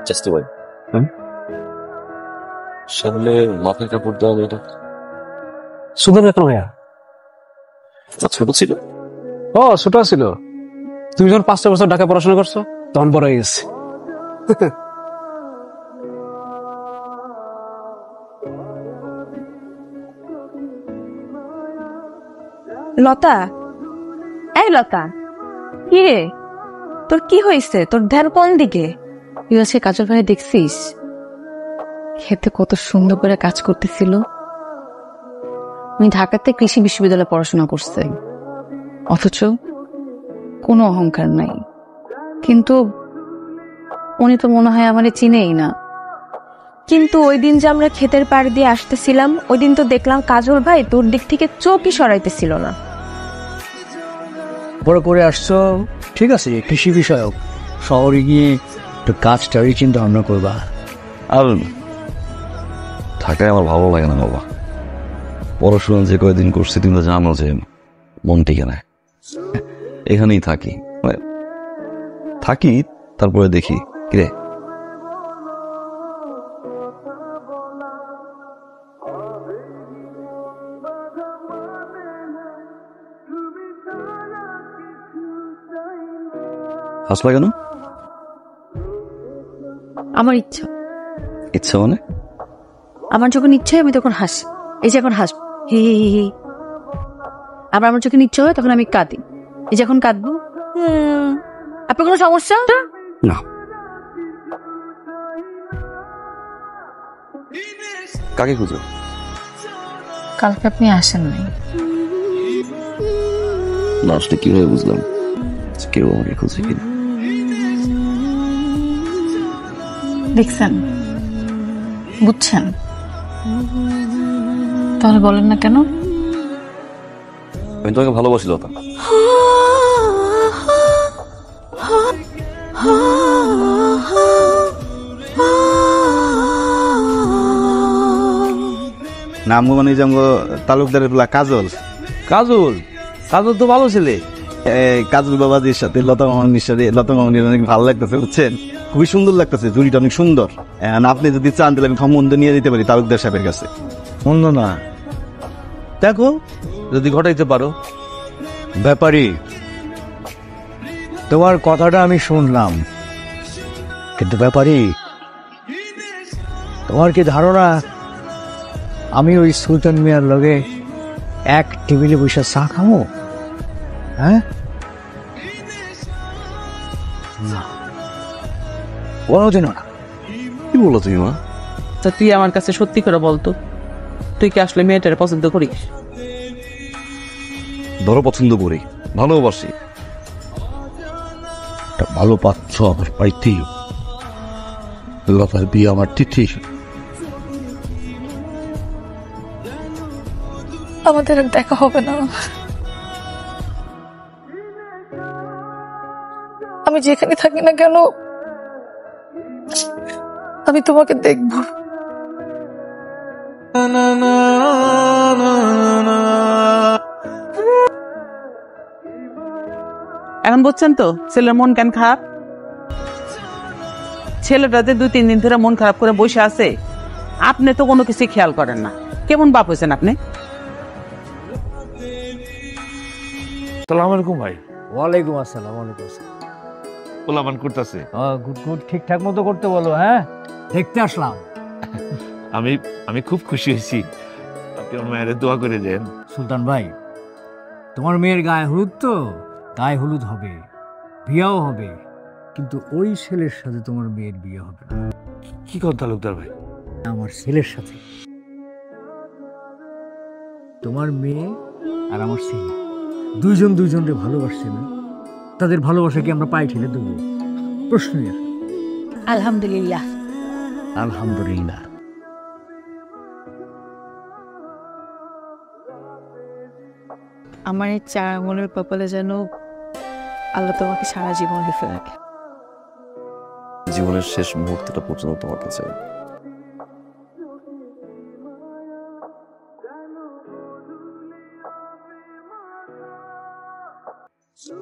Just Y. সামনে মাথায় কাপড় দেওয়া মেয়েটা সুন্দর এখন ভাইয়া। ছোট ছিল। ও ছোট ছিল, তুমি যখন 5টা বছর ঢাকা পড়াশোনা করছো তখন বড় হয়ে গেছে। লতা, এই লতা, কি রে তোর কি হয়েছে? তোর ধ্যান কোন দিকে? তুই আজকে কাজল ভাই দেখছিস খেতে কত সুন্দর করে কাজ করতেছিল। উনি ঢাকাতে কৃষি বিশ্ববিদ্যালয়ে পড়াশোনা করছে, অথচ কোনো অহংকার নাই। কিন্তু উনি তো মনে হয় আমারে চিনেই না। কিন্তু ওই দিন যে আমরা ক্ষেতের পাড় দিয়ে আসতেছিলাম, ওই দিন তো দেখলাম কাজল ভাই তোর দিক থেকে চোখই সরাইতেছিল না। বড় করে আসছো, ঠিক আছে, কৃষি বিষয়ক শহরে গিয়ে একটু কাজটারই চিন্তা ভাবনা করবা। আর ঢাকায় আমার ভালো লাগে না বাবা। পড়াশোনা যে কয়েকদিন করছি তুমি তো জানো যে মন টিকে না। এখানেই থাকি, তারপরে দেখি কিরে। হাসলা কেন? আমার ইচ্ছা, ইচ্ছা মানে? আমার যখন ইচ্ছা হয় আমি তখন হাসি। এই যে এখন হাসবো, হি হি হি হি। আবার আমার যখন ইচ্ছা হয় তখন আমি কাঁদি। এই যখন কাঁদবো, আপনার কোনো সমস্যা? না, কাকে খুঁজো? কালকে আপনি আসেন নাই। না আসলে কিভাবে বুঝলাম কেউ আমাকে খুঁজে কিনা? দেখছেন, বুঝছেন? তাহলে বলেন না কেন? আমি তোমাকে ভালোবাসি লতা। নাম মানে তালুকদারের বলা কাজল। কাজল কাজল তো ভালো ছেলে। কাজল বাবাজির সাথে লতা মামনির সাথে, লতা মামনির অনেক ভালো লাগতেছে, বুঝছেন? খুবই সুন্দর লাগতেছে, জুড়িটা অনেক সুন্দর। আপনি যদি চান তাহলে আমি সম্বন্ধ নিয়ে দিতে পারি তালুকদার সাহেবের কাছে। মন্দ না, দেখো যদি ঘটাইতে পারো। ব্যাপারী, তোমার কথাটা আমি শুনলাম, কিন্তু ব্যাপারী তোমার কি ধারণা আমি ওই সুলতান মিয়ার লগে এক টেবিলে বসে চা খামো? হ্যাঁ, না, কোনোদিনও না। কি বলো তুমি মা? তা তুই আমার কাছে সত্যি করে বলতো, তুই কি আসলে মেয়েটার পছন্দ করিস? ধরো পছন্দ করি, ভালোবাসি। ভালো পাচ্ছ আমার পাইতেই লতার বিয়ে আমার তিথি। আমাদের আর দেখা হবে না। আমি যেখানে থাকি না কেন আমি তোমাকে দেখবো। এখন বুঝছেন তো ছেলের মন কেন খারাপ? ছেলেটাতে 2-3 দিন ধরে মন খারাপ করে বসে আছে, আপনি তো কোনো কিছু খেয়াল করেন না। কেমন বাপ হয়েছেন আপনি? সালাম আলাইকুম ভাই। ওয়ালাইকুম আসসালাম। ওয়ালাইকুম আসসালাম। পোলাপান করতেছে? গুড গুড, ঠিকঠাক মতো করতে বলো। হ্যাঁ, দেখতে আসলাম। আমি আমি খুব খুশি হয়েছি। আপনি আমার মায়ের দোয়া করে দেন। সুলতান ভাই, তোমার মেয়ের গায়ে হলুদ, তো গায়ে হলুদ হবে, বিয়েও হবে, কিন্তু ওই ছেলের সাথে তোমার মেয়ের বিয়ে হবে না। কি কথা তালুকদার ভাই? আমার ছেলের সাথে। তোমার মেয়ে আর আমার ছেলে দুইজন দুইজনকে ভালোবাসছে না, তাদের ভালোবাসা কি আমরা পায়ে ঠেলে দেবো? প্রশ্নই আসে। আলহামদুলিল্লাহ। আলহামদুলিল্লাহ। আমার এই 4 আঙুলের কপালে যেন আল্লাহ তোমাকে সারা জীবন লিখে রাখে। জীবনের শেষ মুহূর্তটা পর্যন্ত তোমাকে চাই। So